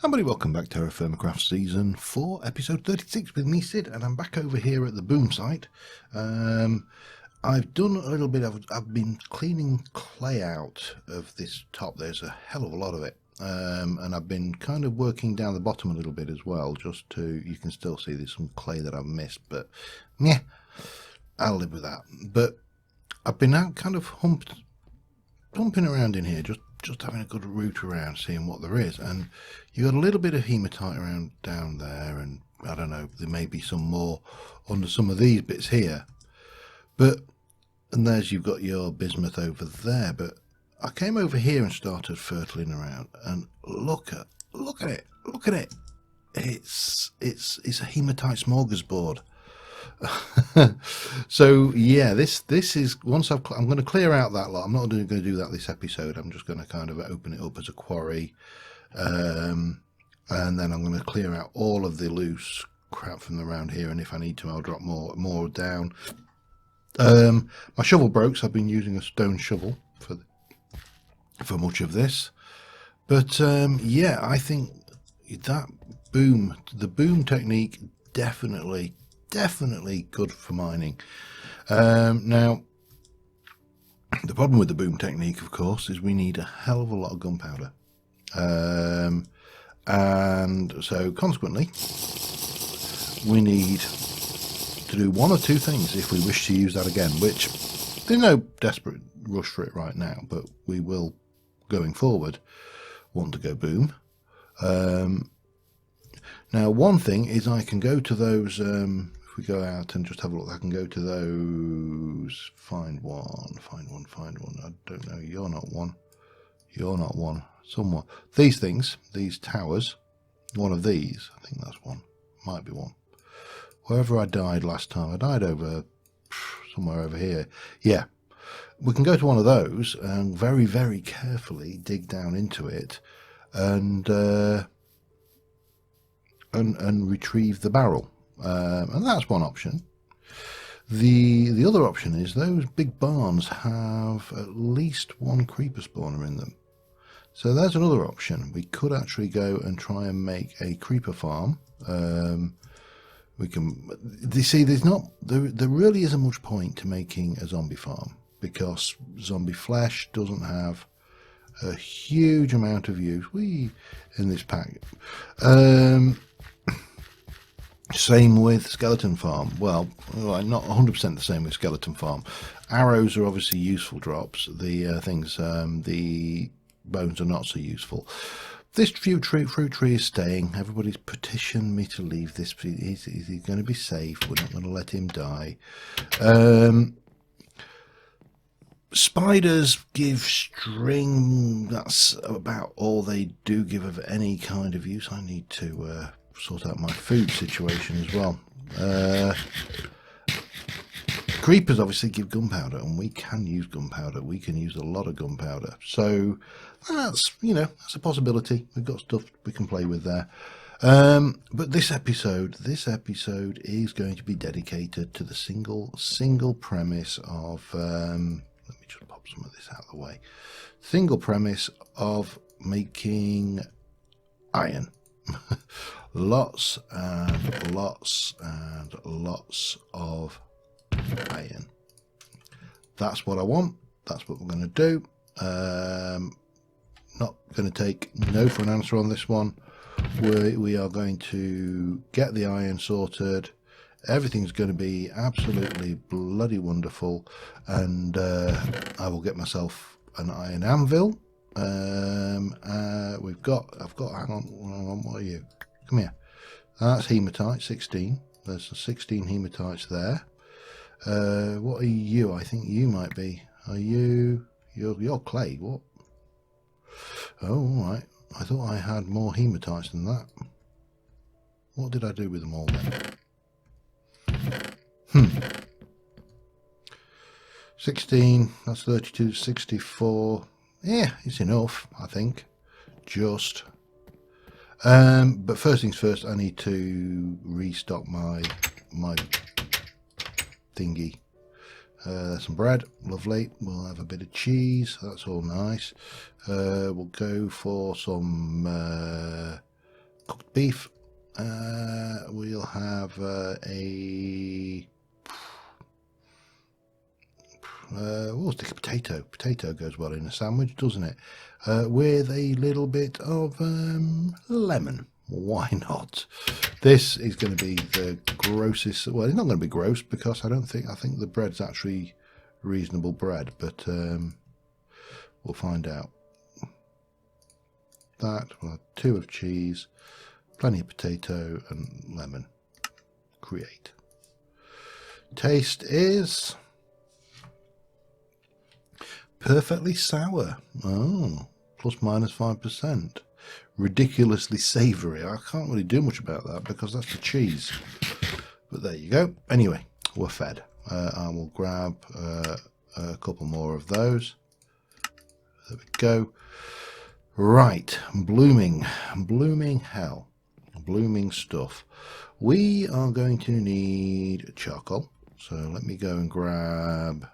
Everybody, welcome back to TerraFirmaCraft Season 4, Episode 36 with me, Sid, and I'm back over here at the boom site. I've done a little bit of, I've been cleaning clay out of this top. There's a hell of a lot of it. And I've been kind of working down the bottom a little bit as well, just to, you can still see there's some clay that I've missed, but yeah, I'll live with that. But I've been out kind of humping around in here, just having a good root around, seeing what there is. And you got a little bit of hematite around down there, and I don't know, there may be some more under some of these bits here. And there's, you've got your bismuth over there. But I came over here and started fertiling around, and look at it. It's a hematite smorgasbord. So yeah, this is, once I'm going to clear out that lot. I'm not going to do that this episode. I'm just going to kind of open it up as a quarry, and then I'm going to clear out all of the loose crap from around here, and if I need to, I'll drop more down. My shovel broke, so I've been using a stone shovel for much of this. But yeah, I think that the boom technique definitely good for mining. Now, the problem with the boom technique, of course, is we need a hell of a lot of gunpowder. And so consequently, we need to do one or two things if we wish to use that again, which there's no desperate rush for it right now, but we will, going forward, want to go boom. Now, one thing is I can go to those, if we go out and just have a look, I can go to those, find one. I don't know, you're not one. Someone. These things, these towers, one of these, I think that's one, might be one. Wherever I died last time, I died over, somewhere over here. Yeah, we can go to one of those and very, very carefully dig down into it and retrieve the barrel, and that's one option. The other option is those big barns have at least one creeper spawner in them, so there's another option. We could actually go and try and make a creeper farm. We can, you see, there really isn't much point to making a zombie farm, because zombie flesh doesn't have a huge amount of use in this pack. Same with skeleton farm. Well, not 100% the same with skeleton farm. Arrows are obviously useful drops. The the bones are not so useful. This fruit tree is staying. Everybody's petitioned me to leave this. Is he going to be safe? We're not going to let him die. Spiders give string. That's about all they do give of any kind of use. I need to sort out my food situation as well. Creepers obviously give gunpowder, and we can use gunpowder. We can use a lot of gunpowder, so that's, that's a possibility. We've got stuff we can play with there. But this episode is going to be dedicated to the single premise of let me just pop some of this out of the way. Single premise of making iron. Lots and lots and lots of iron. That's what I want. That's what we're going to do. Not going to take no for an answer on this one. We are going to get the iron sorted. Everything's going to be absolutely bloody wonderful, and I will get myself an iron anvil. I've got, hang on, what are you? Come here. That's hematite, 16. There's 16 hematites there. What are you? I think you might be. Are you? You're clay. What? Oh, all right. I thought I had more hematites than that. What did I do with them all then? 16. That's 32. 64. Yeah, it's enough, I think. Just. But first things first, I need to restock my thingy. Some bread, lovely. We'll have a bit of cheese, that's all nice. We'll go for some cooked beef. We'll have we'll stick a potato. Potato goes well in a sandwich, doesn't it? With a little bit of lemon. Why not? This is going to be the grossest. Well, it's not going to be gross because I think the bread's actually reasonable bread, but we'll find out. That, well, 2 of cheese, plenty of potato and lemon. Create. Taste is perfectly sour. Oh, plus minus 5%. Ridiculously savoury. I can't really do much about that because that's the cheese. But there you go. Anyway, we're fed. I will grab a couple more of those. There we go. Right, blooming hell, blooming stuff. We are going to need charcoal. So let me go and grab.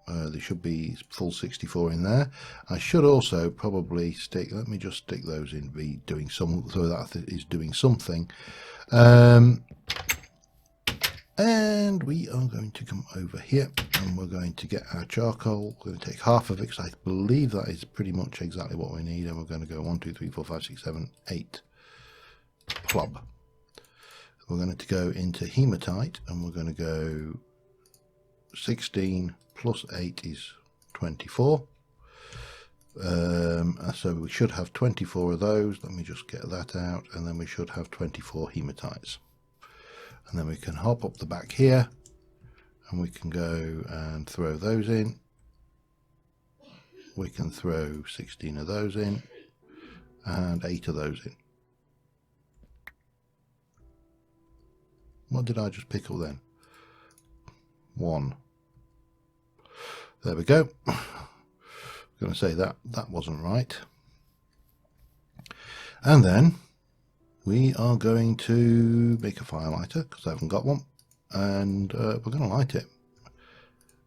There should be full 64 in there. I should also probably stick. Let me just stick those in. Be doing some, so that is doing something. And we are going to come over here and we're going to get our charcoal. We're going to take half of it because I believe that is pretty much exactly what we need. And we're going to go 1, 2, 3, 4, 5, 6, 7, 8. Plop. We're going to go into hematite and we're going to go 16 plus 8 is 24. So we should have 24 of those. Let me just get that out, and then we should have 24 hematites. And then we can hop up the back here and we can go and throw those in. We can throw 16 of those in and 8 of those in. What did I just pick up then? 1. There we go. I'm going to say that wasn't right. And then we are going to make a fire lighter because I haven't got one, and we're going to light it.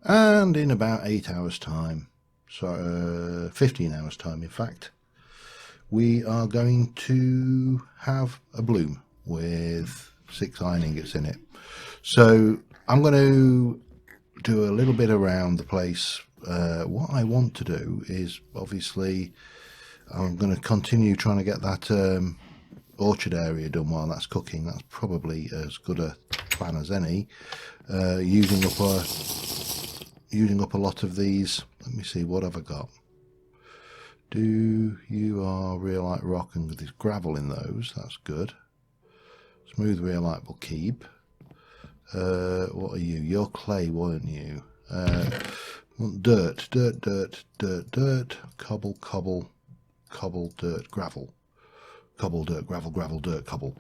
And in about 8 hours time, so 15 hours time in fact, we are going to have a bloom with 6 iron ingots in it. So I'm going to do a little bit around the place. What I want to do is, obviously, I'm going to continue trying to get that orchard area done while that's cooking. That's probably as good a plan as any. Using up a lot of these. Let me see, what have I got? You are rhyolite rock, and there's gravel in those. That's good. Smooth rhyolite will keep. What are you? You're clay, weren't you? Dirt, cobble, dirt, gravel. Cobble, dirt, gravel, dirt, cobble.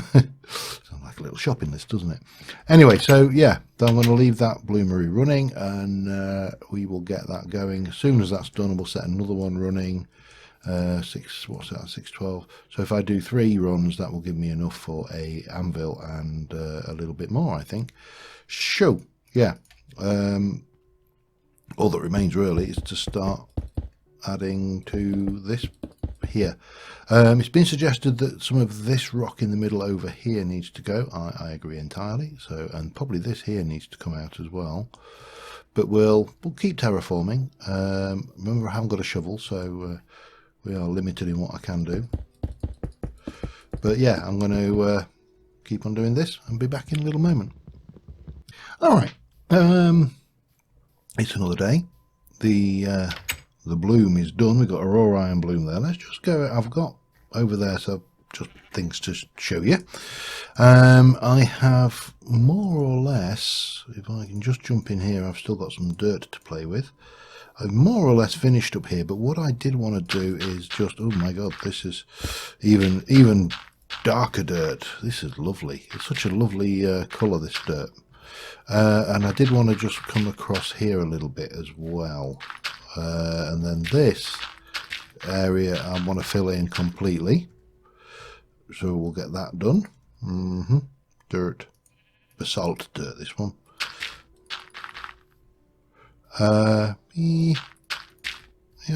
Sounds like a little shopping list, doesn't it? Anyway, so yeah, I'm going to leave that bloomery running, and we will get that going. As soon as that's done, we'll set another one running. 612. So if I do 3 runs, that will give me enough for a anvil and a little bit more, I think. So yeah, all that remains really is to start adding to this here. It's been suggested that some of this rock in the middle over here needs to go. I agree entirely. So, and probably this here needs to come out as well. But we'll keep terraforming. Remember, I haven't got a shovel, so we are limited in what I can do. But yeah, I'm going to keep on doing this and be back in a little moment. Alright, it's another day. The bloom is done. We've got a raw iron bloom there. Let's just go. I've got over there, so just things to show you. I have more or less, if I can just jump in here, I've still got some dirt to play with. I've more or less finished up here, but what I did want to do is just, oh my god, this is even darker dirt. This is lovely. It's such a lovely colour, this dirt. And I did want to just come across here a little bit as well. And then this area I want to fill in completely. So we'll get that done. Dirt. Basalt dirt, this one. Yeah,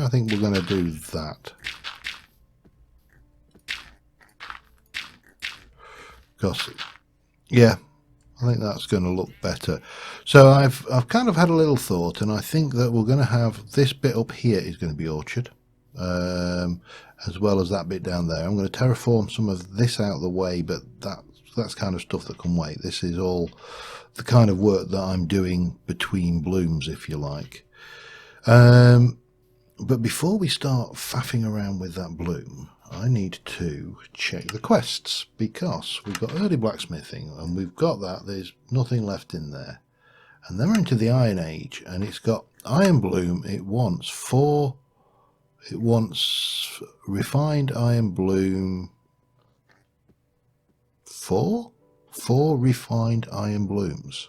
I think we're going to do that. because yeah, I think that's going to look better. So I've kind of had a little thought, and I think that we're going to have this bit up here is going to be orchard, as well as that bit down there. I'm going to terraform some of this out of the way, but that's kind of stuff that can wait. This is all the kind of work that I'm doing between blooms, if you like. But before we start faffing around with that bloom, I need to check the quests, because we've got early blacksmithing and we've got that. There's nothing left in there. And then we're into the Iron Age, and it's got iron bloom. It wants refined iron bloom 4 refined iron blooms.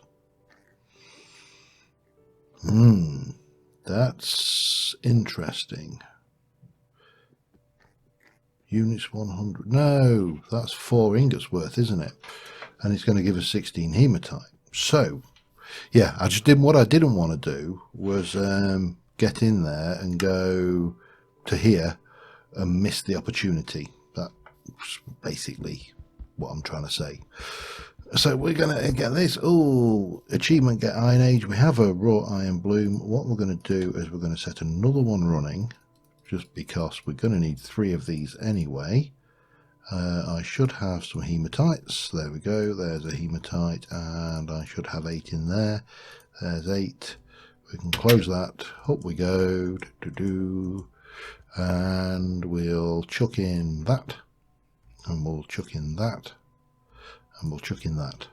That's interesting. Units 100. No, that's 4 ingots worth, isn't it? And it's going to give us 16 hematite. So, yeah, what I didn't want to do was get in there and go to here and miss the opportunity. That's basically what I'm trying to say. So we're going to get this. Oh, achievement, get Iron Age. We have a raw iron bloom. What we're going to do is we're going to set another one running, just because we're going to need 3 of these anyway. I should have some hematites. There we go. There's a hematite, and I should have 8 in there. There's 8. We can close that. Up we go. And we'll chuck in that, and we'll chuck in that, and we'll chuck in that,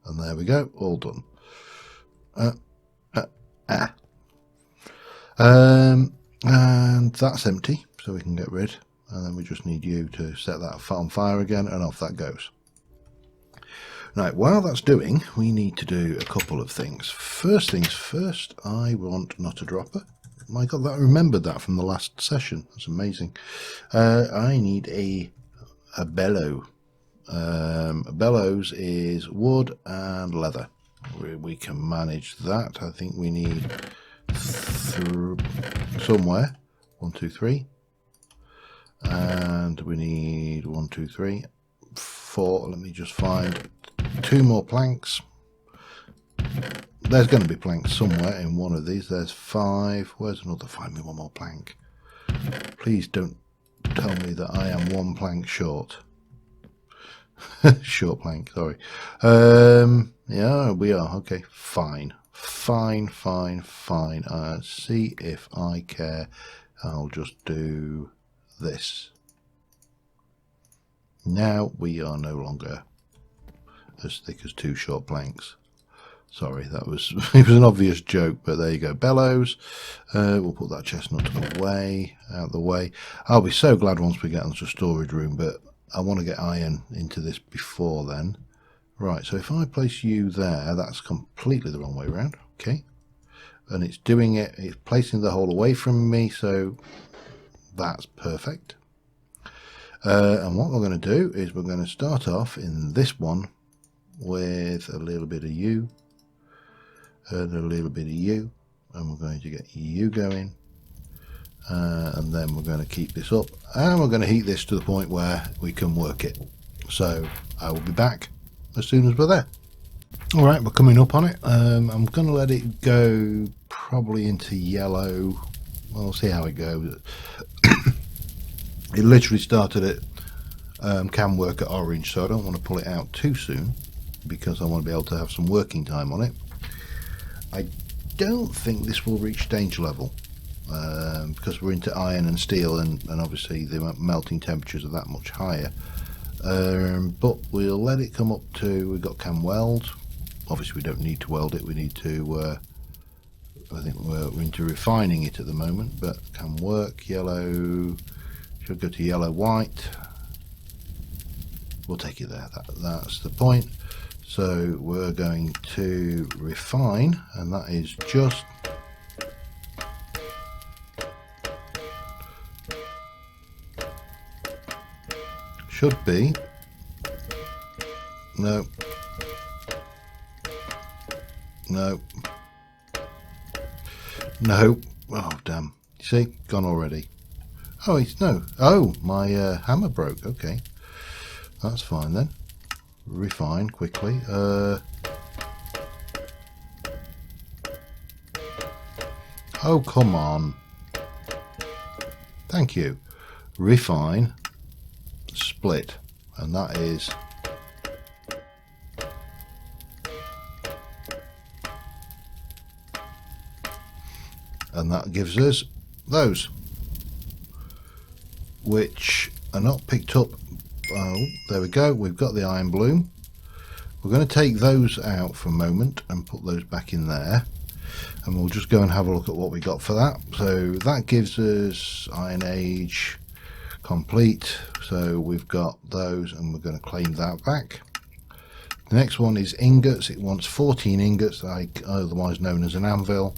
and there we go. All done. And that's empty, so we can get rid. And then we just need you to set that on fire again, and off that goes. Now, while that's doing, we need to do a couple of things. First things first, I want not a dropper. My God, I remembered that from the last session. That's amazing. I need a bellow. Bellows is wood and leather. We can manage that. I think we need somewhere 1, 2, 3, and we need 1, 2, 3, 4. Let me just find 2 more planks. There's going to be planks somewhere in one of these. There's 5. Where's another? Find me 1 more plank. Please don't tell me that I am 1 plank short. Short plank, sorry. Yeah, we are. Okay, fine. Fine. See if I care. I'll just do this. Now we are no longer as thick as 2 short planks. Sorry, that was it was an obvious joke, but there you go. Bellows. We'll put that chestnut away, out of the way. I'll be so glad once we get into the storage room, but I want to get iron into this before then. Right, so if I place you there, that's completely the wrong way around. Okay. And it's doing it, it's placing the hole away from me, so that's perfect. And what we're going to do is we're going to start off in this one with a little bit of you and a little bit of you, and we're going to get you going, and then we're going to keep this up, and we're going to heat this to the point where we can work it. So I will be back as soon as we're there. Alright, we're coming up on it. I'm going to let it go probably into yellow. We'll see how it goes. It literally started at can work at orange, so I don't want to pull it out too soon because I want to be able to have some working time on it. I don't think this will reach danger level because we're into iron and steel, and obviously the melting temperatures are that much higher. But we'll let it come up to, we've got can weld. Obviously we don't need to weld it, we need to I think we're into refining it at the moment, but can work. Yellow should go to yellow white. We'll take it there, that's the point. So we're going to refine, and that is just should be no oh damn, you see, gone already. Oh, it's no, oh, my hammer broke. Okay, that's fine then. refine quickly. Oh, come on. Thank you. Refine, split, and that is gives us those, which are not picked up. Oh, there we go. We've got the iron bloom. We're going to take those out for a moment and put those back in there, and we'll just go and have a look at what we got for that. So that gives us Iron Age complete. So we've got those, and we're going to claim that back. The next one is ingots. It wants 14 ingots, like otherwise known as an anvil.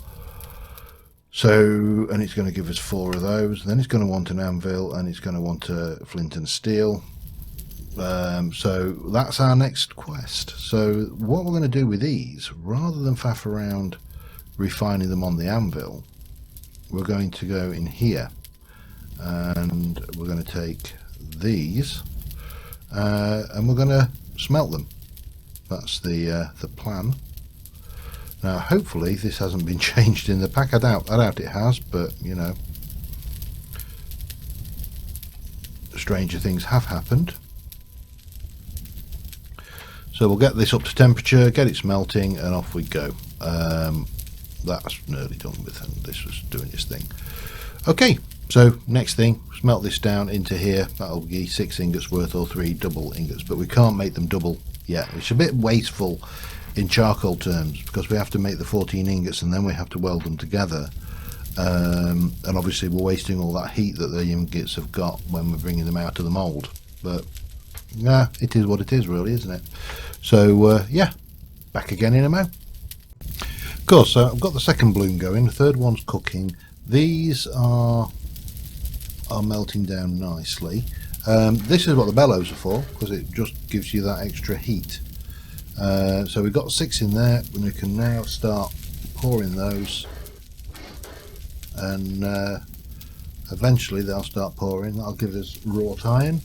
So, and it's going to give us 4 of those. Then it's going to want an anvil, and it's going to want a flint and steel. So that's our next quest. So what we're going to do with these, rather than faff around refining them on the anvil, we're going to go in here, and we're going to take these, and we're going to smelt them. That's the plan. Now, hopefully this hasn't been changed in the pack. I doubt it has, but you know, stranger things have happened. So we'll get this up to temperature, get it smelting, and off we go. That's nearly done with, and this was doing its thing. Okay, so next thing, smelt this down into here. That'll be 6 ingots worth, or 3 double ingots, but we can't make them double yet. It's a bit wasteful in charcoal terms, because we have to make the 14 ingots and then we have to weld them together, and obviously we're wasting all that heat that the ingots have got when we're bringing them out of the mould. But yeah, it is what it is, really, isn't it? So yeah, back again in a mo. Of course, I've got the second bloom going, the third one's cooking. These are melting down nicely. This is what the bellows are for, because it just gives you that extra heat. So we've got 6 in there, and we can now start pouring those, and eventually they'll start pouring. That'll give us wrought iron,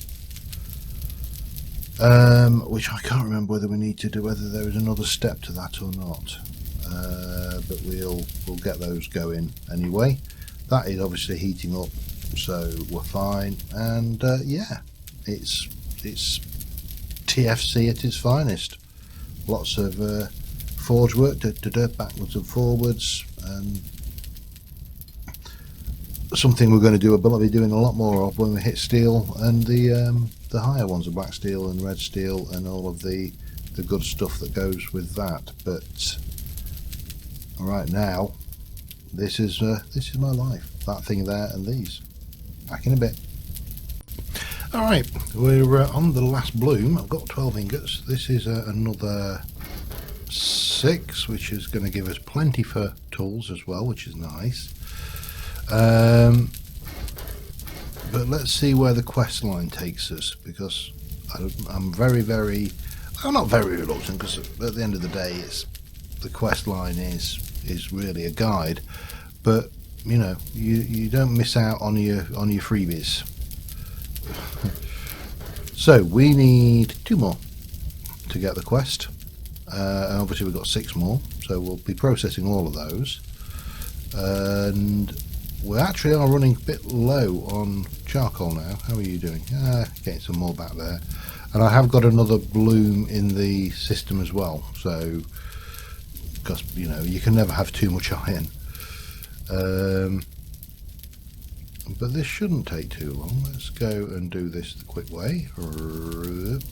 which I can't remember whether we need to do, whether there is another step to that or not, but we'll get those going anyway. That is obviously heating up, so we're fine. And yeah, it's TFC at its finest. Lots of forge work, backwards and forwards, and something we're going to do, I'll be doing a lot more of when we hit steel, and the higher ones are black steel and red steel, and all of the good stuff that goes with that. But right now, this is my life. That thing there and these. Back in a bit. Alright, we're on the last bloom. I've got 12 ingots. This is another 6, which is going to give us plenty for tools as well, which is nice. But let's see where the quest line takes us, because I'm I'm not very reluctant, because at the end of the day, the quest line is really a guide. But you know, you don't miss out on your freebies. So we need 2 more to get the quest, and obviously we've got 6 more, so we'll be processing all of those. And we actually are running a bit low on charcoal now. How are you doing? Getting some more back there, and I have got another bloom in the system as well, so because you know, you can never have too much iron. But this shouldn't take too long. Let's go and do this the quick way.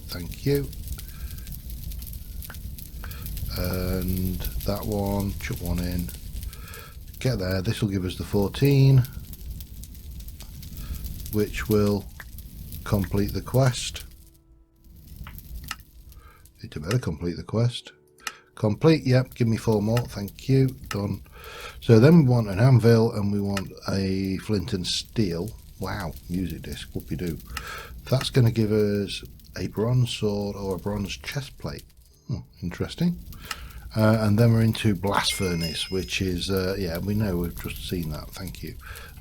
Thank you. And that one, chuck one in. Get there. This will give us the 14, which will complete the quest. It better complete the quest. Complete, yep, give me 4 more, thank you, done. So then we want an anvil, and we want a flint and steel. Wow, music disc, whoopie-doo. That's going to give us a bronze sword or a bronze chest plate. Interesting. And then we're into blast furnace, which is, yeah, we know, we've just seen that, thank you,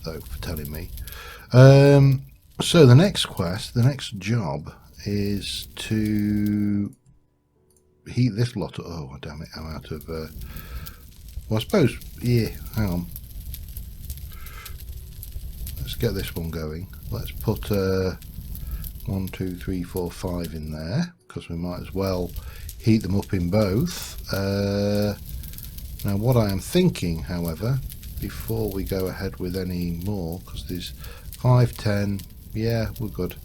though, for telling me. So the next quest, the next job, is to heat this lot. Oh damn it! I'm out of. Well, I suppose. Yeah. Hang on. Let's get this one going. Let's put 1, 2, 3, 4, 5 in there because we might as well heat them up in both. Now, what I am thinking, however, before we go ahead with any more, because there's 5, 10. Yeah, we're good.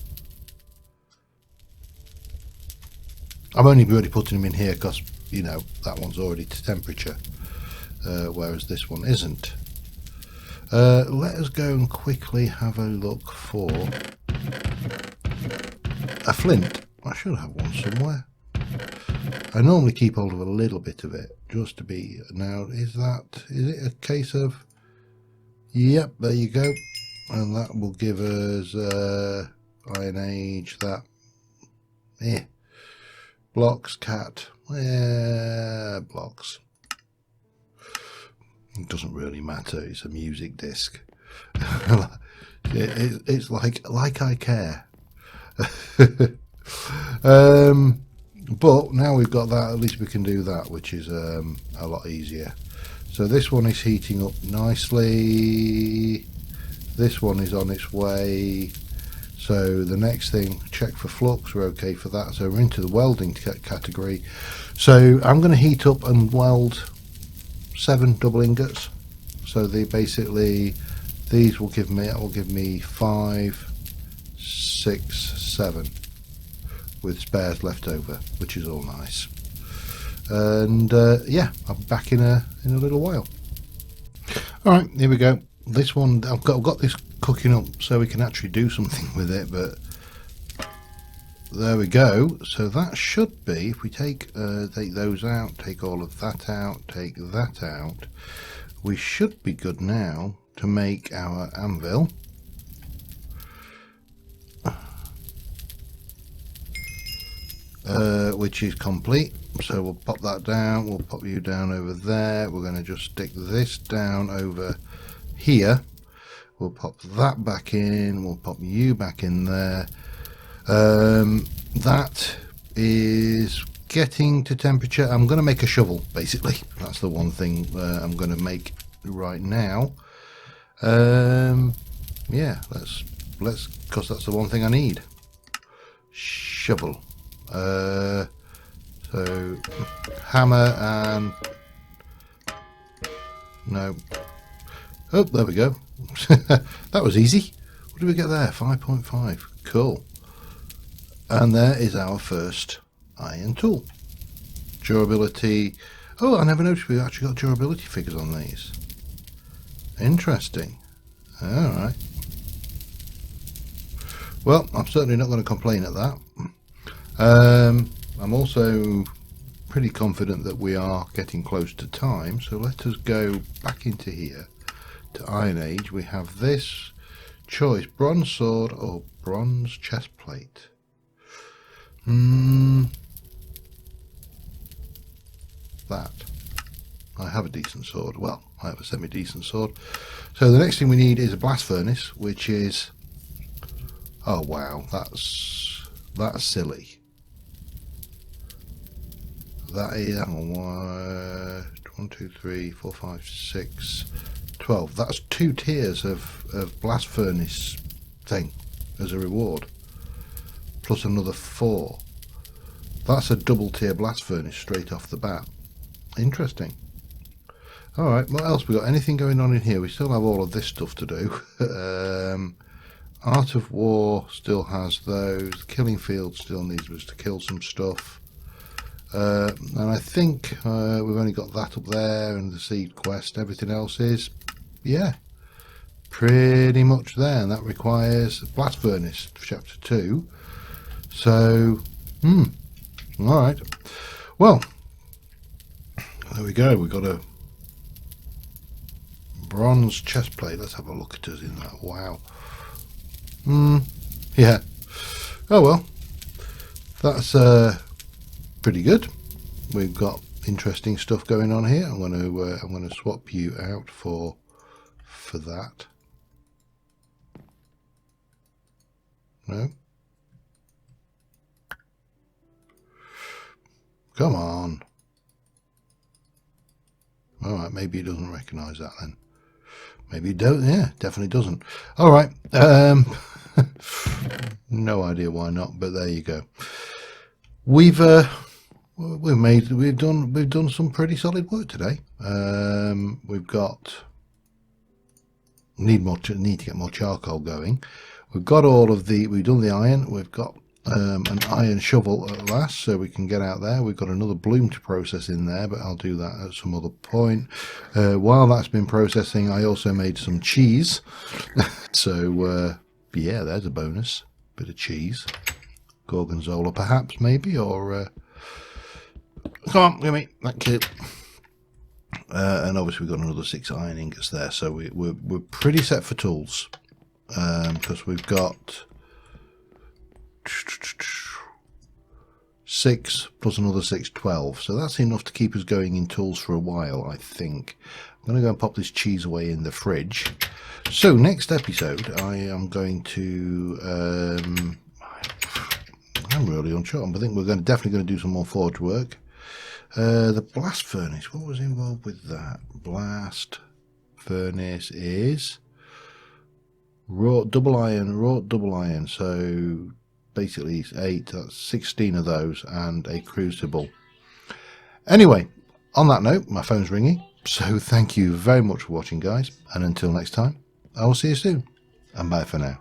I'm only really putting them in here because, you know, that one's already to temperature, whereas this one isn't. Let us go and quickly have a look for a flint. I should have one somewhere. I normally keep hold of a little bit of it just to be. Now, is it a case of? Yep, there you go, and that will give us iron age. That blocks cat blocks. It doesn't really matter. It's a music disc. It's like I care. But now we've got that, at least we can do that, which is a lot easier. So this one is heating up nicely. This one is on its way. So the next thing, check for flux, we're okay for that. So we're into the welding category. So I'm going to heat up and weld 7 double ingots. So they basically, these will give me 5, 6, 7 with spares left over, which is all nice. And yeah, I'm back in a little while. All right, here we go. This one, I've got this cooking up so we can actually do something with it, but there we go. So that should be, if we take those out, take all of that out, take that out, we should be good now to make our anvil. Which is complete. So we'll pop that down, we'll pop you down over there, we're going to just stick this down over here, we'll pop that back in, we'll pop you back in there. That is getting to temperature. I'm going to make a shovel, basically. That's the one thing I'm going to make right now. Yeah, let's because that's the one thing I need. Shovel. So hammer and no. Oh, there we go. That was easy. What did we get there? 5.5. Cool. And there is our first iron tool. Durability. Oh, I never noticed we actually got durability figures on these. Interesting. All right. Well, I'm certainly not going to complain at that. I'm also pretty confident that we are getting close to time, so let us go back into here to Iron Age. We have this choice, bronze sword or bronze chest plate. That. I have a decent sword. Well, I have a semi-decent sword. So the next thing we need is a blast furnace, which is, oh wow, that's silly. That is 1, 2, 3, 4, 5, 6, 12. That's 2 tiers of blast furnace thing as a reward, plus another 4. That's a double tier blast furnace straight off the bat. Interesting. All right, what else we got? Anything going on in here? We still have all of this stuff to do. Art of War still has those. Killing Field still needs us to kill some stuff. And I think we've only got that up there and the seed quest. Everything else is, yeah, pretty much there. And that requires a blast furnace for chapter 2. So, all right. Well, there we go. We've got a bronze chest plate. Let's have a look at us in that. Wow. Yeah. Oh well. That's pretty good. We've got interesting stuff going on here. I'm going to swap you out for that. No. Come on. Alright, maybe he doesn't recognise that then. Maybe he don't. Yeah, definitely doesn't. Alright. No idea why not, but there you go. We've done some pretty solid work today. We've got need to get more charcoal going. We've got we've done the iron. We've got an iron shovel at last, so we can get out there. We've got another bloom to process in there, but I'll do that at some other point. While that's been processing, I also made some cheese. So yeah, there's a bonus. Bit of cheese, gorgonzola perhaps, maybe, or come on, give me that kid. And obviously we've got another 6 iron ingots there, so we're pretty set for tools, because we've got 6 plus another 6, 12. So that's enough to keep us going in tools for a while, I think. I'm going to go and pop this cheese away in the fridge. So next episode, I am going to... I'm really unsure. I think we're definitely going to do some more forge work. The blast furnace, what was involved with that? Blast furnace is wrought double iron. So basically it's 8, that's 16 of those, and a crucible. Anyway, on that note, my phone's ringing, so thank you very much for watching, guys, and until next time, I will see you soon, and bye for now.